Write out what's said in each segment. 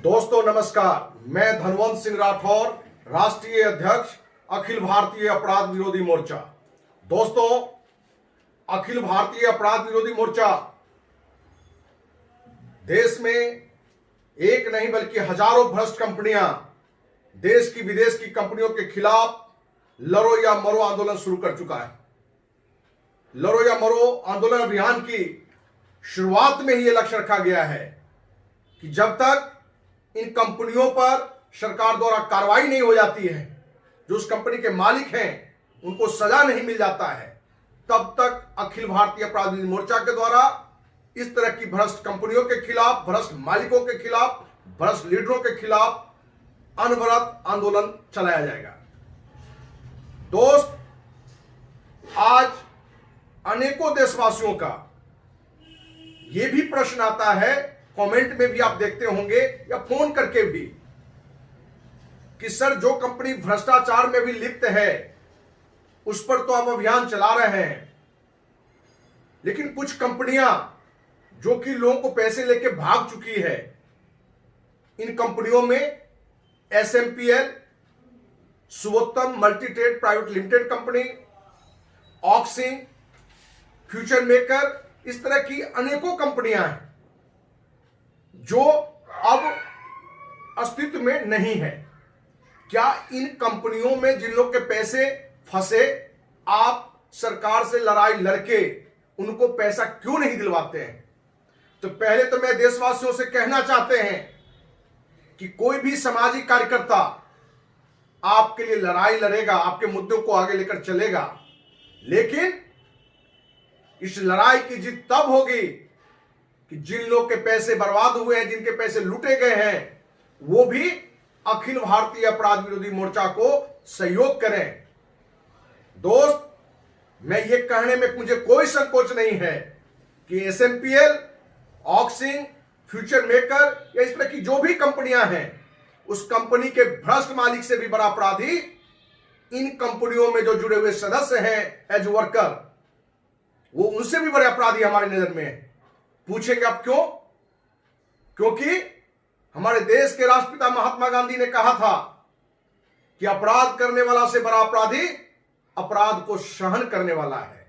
दोस्तों नमस्कार, मैं धनवंत सिंह राठौर, राष्ट्रीय अध्यक्ष अखिल भारतीय अपराध विरोधी मोर्चा। दोस्तों, अखिल भारतीय अपराध विरोधी मोर्चा देश में एक नहीं बल्कि हजारों भ्रष्ट कंपनियां, देश की विदेश की कंपनियों के खिलाफ लड़ो या मरो आंदोलन शुरू कर चुका है। लड़ो या मरो आंदोलन अभियान की शुरुआत में ही यह लक्ष्य रखा गया है कि जब तक इन कंपनियों पर सरकार द्वारा कार्रवाई नहीं हो जाती है, जो उस कंपनी के मालिक हैं उनको सजा नहीं मिल जाता है, तब तक अखिल भारतीय अपराध विरोधी मोर्चा के द्वारा इस तरह की भ्रष्ट कंपनियों के खिलाफ, भ्रष्ट मालिकों के खिलाफ, भ्रष्ट लीडरों के खिलाफ अनवरत आंदोलन चलाया जाएगा। दोस्त, आज अनेकों देशवासियों का यह भी प्रश्न आता है, कमेंट में भी आप देखते होंगे या फोन करके भी, कि सर जो कंपनी भ्रष्टाचार में भी लिप्त है उस पर तो आप अभियान चला रहे हैं, लेकिन कुछ कंपनियां जो कि लोगों को पैसे लेके भाग चुकी है, इन कंपनियों में SMPL, Suvottam multi trade private limited company, ऑक्सिंग, फ्यूचर मेकर, इस तरह की अनेकों कंपनियां हैं जो अब अस्तित्व में नहीं है। क्या इन कंपनियों में जिन लोग के पैसे फंसे, आप सरकार से लड़ाई लड़के उनको पैसा क्यों नहीं दिलवाते हैं? तो पहले तो मैं देशवासियों से कहना चाहते हैं कि कोई भी सामाजिक कार्यकर्ता आपके लिए लड़ाई लड़ेगा, आपके मुद्दों को आगे लेकर चलेगा, लेकिन इस लड़ाई की जीत तब होगी कि जिन लोग के पैसे बर्बाद हुए हैं, जिनके पैसे लूटे गए हैं, वो भी अखिल भारतीय अपराध विरोधी मोर्चा को सहयोग करें। दोस्त, मैं ये कहने में मुझे कोई संकोच नहीं है कि SMPL, ऑक्सिंग, फ्यूचर मेकर या इस तरह की जो भी कंपनियां हैं, उस कंपनी के भ्रष्ट मालिक से भी बड़ा अपराधी इन कंपनियों में जो जुड़े हुए सदस्य हैं एज वर्कर, वो उनसे भी बड़े अपराधी हमारी नजर में है। पूछेंगे आप क्यों? क्योंकि हमारे देश के राष्ट्रपिता महात्मा गांधी ने कहा था कि अपराध करने वाला से बड़ा अपराधी अपराध को सहन करने वाला है।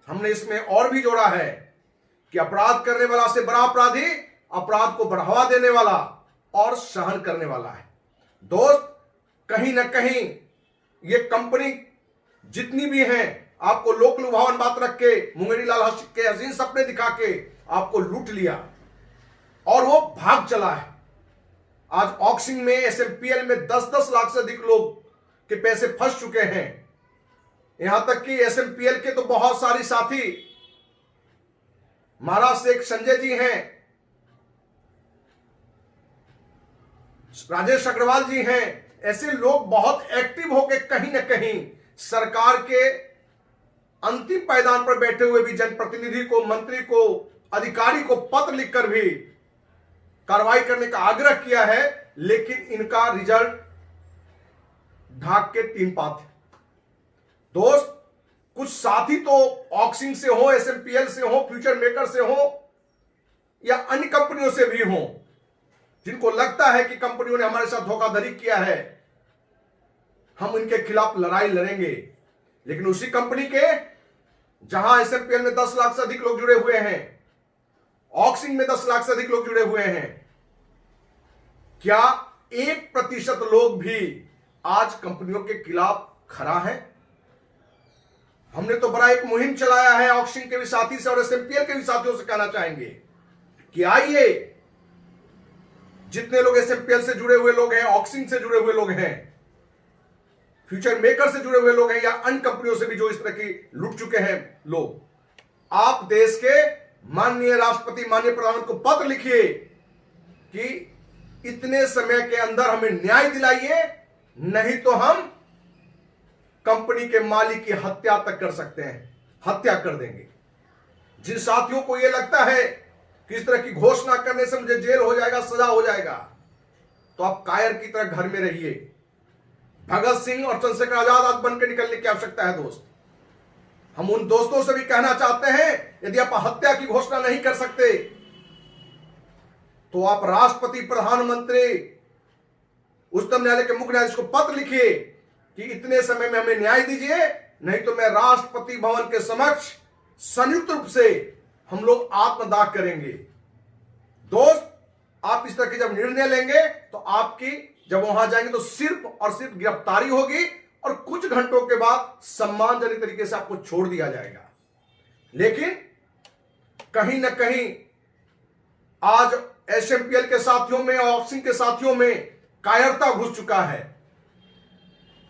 हमने इसमें और भी जोड़ा है कि अपराध करने वाला से बड़ा अपराधी अपराध को बढ़ावा देने वाला और सहन करने वाला है। दोस्त, कहीं ना कहीं ये कंपनी जितनी भी हैं, आपको लोक लुभावन बात रख के, मुंगेरी लाल के हसीन सपने दिखा के आपको लूट लिया और वो भाग चला है। आज ऑक्सिंग में, SMPL में 10-10 लाख से अधिक लोग के पैसे फंस चुके हैं। यहां तक कि SMPL के तो बहुत सारी साथी, महाराष्ट्र से एक संजय जी हैं, राजेश अग्रवाल जी हैं, ऐसे लोग बहुत एक्टिव होकर कहीं ना कहीं सरकार के अंतिम पायदान पर बैठे हुए भी जनप्रतिनिधि को, मंत्री को, अधिकारी को पत्र लिखकर भी कार्रवाई करने का आग्रह किया है, लेकिन इनका रिजल्ट ढाक के 3 पात है। दोस्त, कुछ साथी तो ऑक्सिंग से हो, SMPL से हो, फ्यूचर मेकर से हो या अन्य कंपनियों से भी हो, जिनको लगता है कि कंपनियों ने हमारे साथ धोखाधड़ी किया है, हम इनके खिलाफ लड़ाई लड़ेंगे, लेकिन उसी कंपनी के जहां SMPL में 10 लाख से अधिक लोग जुड़े हुए हैं, ऑक्सिंग में 10 लाख से अधिक लोग जुड़े हुए हैं, क्या 1% लोग भी आज कंपनियों के खिलाफ खड़ा है? हमने तो बड़ा एक मुहिम चलाया है ऑक्सिंग के भी साथी से और SMPL के भी साथियों से कहना चाहेंगे कि आइए, जितने लोग SMPL से जुड़े हुए लोग हैं, ऑक्सिंग से जुड़े हुए लोग हैं, फ्यूचर मेकर से जुड़े हुए लोग हैं या अन्य कंपनियों से भी जो इस तरह की लूट चुके हैं लोग, आप देश के माननीय राष्ट्रपति, माननीय प्रधानमंत्री को पत्र लिखिए कि इतने समय के अंदर हमें न्याय दिलाइए, नहीं तो हम कंपनी के मालिक की हत्या तक कर सकते हैं, हत्या कर देंगे। जिन साथियों को यह लगता है कि इस तरह की घोषणा करने से मुझे जेल हो जाएगा, सजा हो जाएगा, तो आप कायर की तरह घर में रहिए। भगत सिंह और चंद्रशेखर आजाद बनकर निकलने की आवश्यकता है। दोस्त, हम उन दोस्तों से भी कहना चाहते हैं, यदि आप हत्या की घोषणा नहीं कर सकते तो आप राष्ट्रपति, प्रधानमंत्री, उच्चतम न्यायालय के मुख्य न्यायाधीश को पत्र लिखिए कि इतने समय में हमें न्याय दीजिए, नहीं तो मैं राष्ट्रपति भवन के समक्ष संयुक्त रूप से हम लोग आत्मदाह करेंगे। दोस्त, आप इस तरह के जब निर्णय लेंगे तो आपकी जब वहां जाएंगे तो सिर्फ और सिर्फ गिरफ्तारी होगी और कुछ घंटों के बाद सम्मानजनक तरीके से आपको छोड़ दिया जाएगा। लेकिन कहीं ना कहीं आज एसएमपीएल के साथियों में और ऑक्सिंग के साथियों में कायरता घुस चुका है।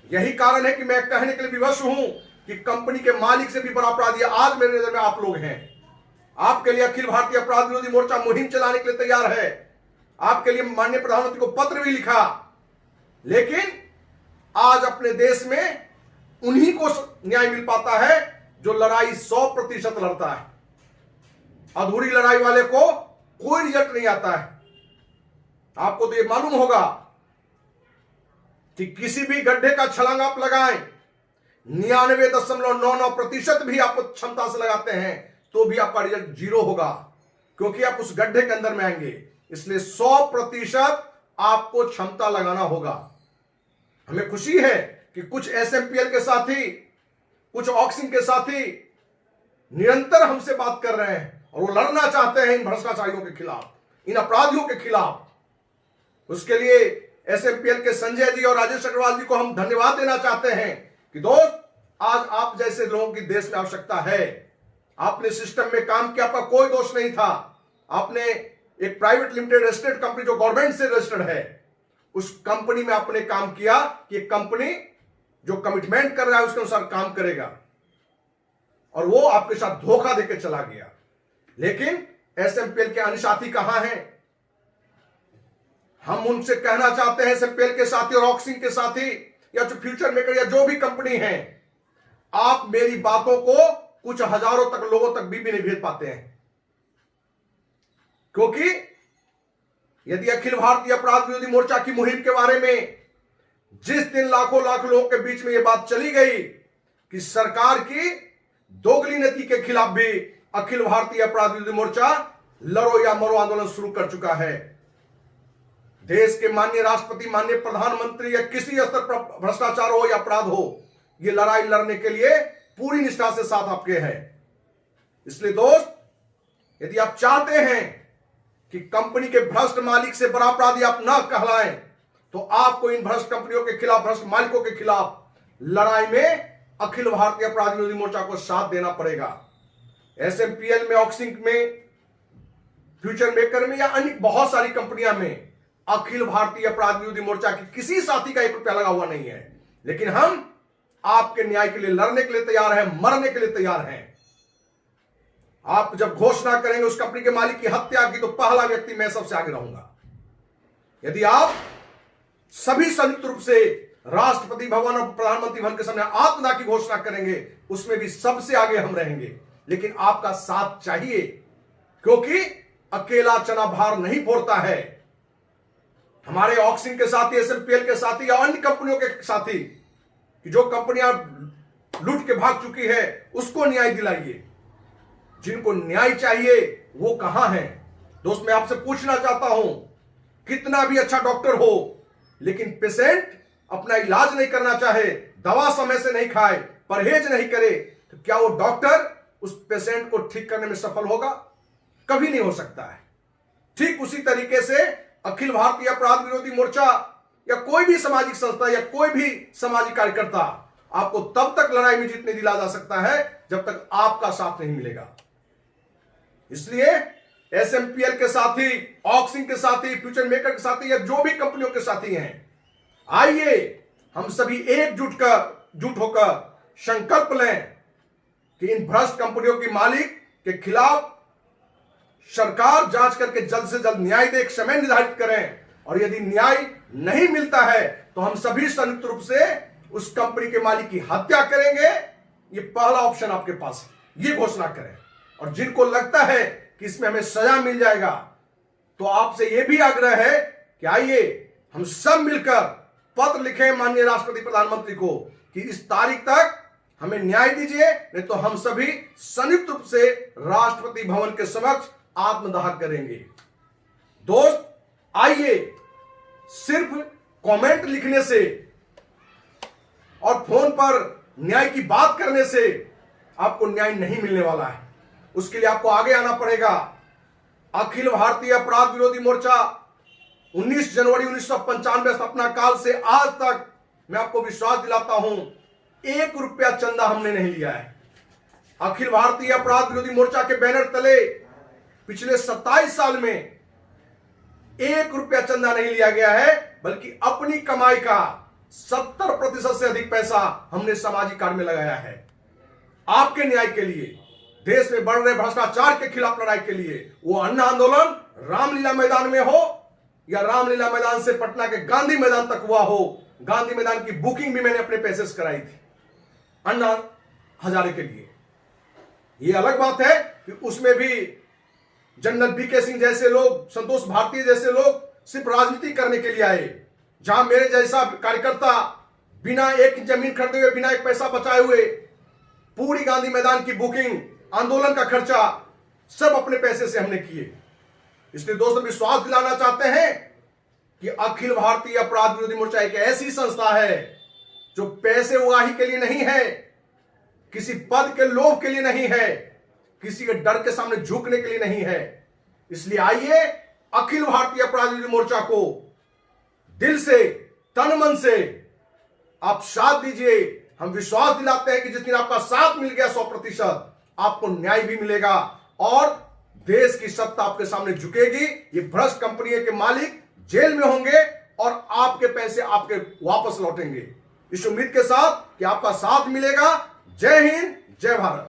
यही कारण है कि मैं कहने के लिए विवश हूं कि कंपनी के मालिक से भी बड़ा अपराधी आज मेरे नजर में आप लोग हैं। आपके लिए अखिल भारतीय अपराध विरोधी मोर्चा मुहिम चलाने के लिए तैयार है। आपके लिए माननीय प्रधानमंत्री को पत्र भी लिखा, लेकिन आज अपने देश में उन्हीं को न्याय मिल पाता है जो लड़ाई 100% लड़ता है। अधूरी लड़ाई वाले को कोई रिजल्ट नहीं आता है। आपको तो यह मालूम होगा कि किसी भी गड्ढे का छलांग आप लगाएं, 99.99% भी आप क्षमता से लगाते हैं तो भी आपका रिजल्ट 0 होगा, क्योंकि आप उस गड्ढे के अंदर में आएंगे। इसलिए 100% आपको क्षमता लगाना होगा। हमें खुशी है कि कुछ एसएमपीएल के साथी, कुछ ऑक्सिंग के साथी निरंतर हमसे बात कर रहे हैं और वो लड़ना चाहते हैं इन भ्रष्टाचारियों के खिलाफ, इन अपराधियों के खिलाफ। उसके लिए एसएमपीएल के संजय जी और राजेश अग्रवाल जी को हम धन्यवाद देना चाहते हैं कि दोस्त, आज आप जैसे लोगों की देश में आवश्यकता है। आपने सिस्टम में काम किया, आपका कोई दोष नहीं था। आपने एक प्राइवेट लिमिटेड रजिस्टर्ड कंपनी जो गवर्नमेंट से रजिस्टर्ड है, उस कंपनी में आपने काम किया कि कंपनी जो कमिटमेंट कर रहा है उसके अनुसार काम करेगा, और वो आपके साथ धोखा देकर चला गया। लेकिन एसएमपीएल के अन्य साथी कहां हैं? हम उनसे कहना चाहते हैं, एसएमपीएल के साथी और ऑक्सिंग के साथी या जो फ्यूचर मेकर या जो भी कंपनी है, आप मेरी बातों को कुछ हजारों तक लोगों तक भी नहीं भेज पाते हैं, क्योंकि यदि अखिल भारतीय अपराध विरोधी मोर्चा की मुहिम के बारे में जिस दिन लाखों लोगों के बीच में यह बात चली गई कि सरकार की दोगली नीति के खिलाफ भी अखिल भारतीय अपराध विरोधी मोर्चा लड़ो या मरो आंदोलन शुरू कर चुका है। देश के माननीय राष्ट्रपति, माननीय प्रधानमंत्री या किसी स्तर पर भ्रष्टाचार हो या अपराध हो, यह लड़ाई लड़ने के लिए पूरी निष्ठा से साथ आपके हैं। इसलिए दोस्त, यदि आप चाहते हैं कि कंपनी के भ्रष्ट मालिक से बड़ा अपराधी आप ना कहलाएं, तो आपको इन भ्रष्ट कंपनियों के खिलाफ, भ्रष्ट मालिकों के खिलाफ लड़ाई में अखिल भारतीय अपराध विरोधी मोर्चा को साथ देना पड़ेगा। एसएमपीएल में, ऑक्सिंग में, फ्यूचर मेकर में या अन्य बहुत सारी कंपनियां में अखिल भारतीय अपराध विरोधी मोर्चा की किसी साथी का 1 रुपया लगा हुआ नहीं है। लेकिन हम आपके न्याय के लिए लड़ने के लिए तैयार हैं, मरने के लिए तैयार हैं। आप जब घोषणा करेंगे उस कंपनी के मालिक की हत्या की, तो पहला व्यक्ति मैं सबसे आगे रहूंगा। यदि आप सभी संयुक्त रूप से राष्ट्रपति भवन और प्रधानमंत्री भवन के सामने आत्मदाह की घोषणा करेंगे, उसमें भी सबसे आगे हम रहेंगे। लेकिन आपका साथ चाहिए, क्योंकि अकेला चना भार नहीं फोड़ता है। हमारे ऑक्सिंग के साथी, एसएमपीएल के साथी या अन्य कंपनियों के साथी कि जो कंपनियां लूट के भाग चुकी है, उसको न्याय दिलाइए। जिनको न्याय चाहिए वो कहां है? दोस्त, मैं आपसे पूछना चाहता हूं, कितना भी अच्छा डॉक्टर हो, लेकिन पेशेंट अपना इलाज नहीं करना चाहे, दवा समय से नहीं खाए, परहेज नहीं करे, तो क्या वो डॉक्टर उस पेशेंट को ठीक करने में सफल होगा? कभी नहीं हो सकता है। ठीक उसी तरीके से अखिल भारतीय अपराध विरोधी मोर्चा या कोई भी सामाजिक संस्था या कोई भी सामाजिक कार्यकर्ता आपको तब तक लड़ाई में जीतने दिला जा सकता है जब तक आपका साथ नहीं मिलेगा। इसलिए एसएमपीएल के साथी, ऑक्सिंग के साथी, फ्यूचर मेकर के साथी या जो भी कंपनियों के साथी हैं, आइए हम सभी एकजुट होकर संकल्प लें कि इन भ्रष्ट कंपनियों की मालिक के खिलाफ सरकार जांच करके जल्द से जल्द न्याय दे, एक समय निर्धारित करें, और यदि न्याय नहीं मिलता है तो हम सभी संयुक्त रूप से उस कंपनी के मालिक की हत्या करेंगे। ये पहला ऑप्शन आपके पास है, ये घोषणा करें। और जिनको लगता है कि इसमें हमें सजा मिल जाएगा, तो आपसे यह भी आग्रह है कि आइए हम सब मिलकर पत्र लिखें माननीय राष्ट्रपति, प्रधानमंत्री को कि इस तारीख तक हमें न्याय दीजिए, नहीं तो हम सभी संयुक्त रूप से राष्ट्रपति भवन के समक्ष आत्मदाह करेंगे। दोस्त आइए, सिर्फ कमेंट लिखने से और फोन पर न्याय की बात करने से आपको न्याय नहीं मिलने वाला है। उसके लिए आपको आगे आना पड़ेगा। अखिल भारतीय अपराध विरोधी मोर्चा 19 जनवरी 1995 स्थापना काल से आज तक मैं आपको विश्वास दिलाता हूं, 1 रुपया चंदा हमने नहीं लिया है। अखिल भारतीय अपराध विरोधी मोर्चा के बैनर तले पिछले 27 साल में 1 रुपया चंदा नहीं लिया गया है, बल्कि अपनी कमाई का 70% से अधिक पैसा हमने सामाजिक कार्य में लगाया है। आपके न्याय के लिए, देश में बढ़ रहे भ्रष्टाचार के खिलाफ लड़ाई के लिए, वो अन्ना आंदोलन रामलीला मैदान में हो या रामलीला मैदान से पटना के गांधी मैदान तक हुआ हो। गांधी मैदान की बुकिंग भी मैंने अपने पैसे से कराई थी अन्ना हजारे के लिए। ये अलग बात है कि उसमें भी जनरल बीके सिंह जैसे लोग, संतोष भारती जैसे लोग सिर्फ राजनीति करने के लिए आए। जहां मेरे जैसा कार्यकर्ता बिना एक जमीन खरीदे हुए, बिना एक पैसा बचाए हुए पूरी गांधी मैदान की बुकिंग, आंदोलन का खर्चा सब अपने पैसे से हमने किए। इसलिए दोस्तों विश्वास दिलाना चाहते हैं कि अखिल भारतीय अपराध विरोधी मोर्चा एक ऐसी संस्था है जो पैसे उगाही के लिए नहीं है, किसी पद के लोभ के लिए नहीं है, किसी के डर के सामने झुकने के लिए नहीं है। इसलिए आइए, अखिल भारतीय अपराध विरोधी मोर्चा को दिल से, तन मन से आप साथ दीजिए। हम विश्वास दिलाते हैं कि जिस दिन आपका साथ मिल गया 100%, आपको न्याय भी मिलेगा और देश की सत्ता आपके सामने झुकेगी। ये भ्रष्ट कंपनियों के मालिक जेल में होंगे और आपके पैसे आपके वापस लौटेंगे। इस उम्मीद के साथ कि आपका साथ मिलेगा। जय हिंद, जय भारत।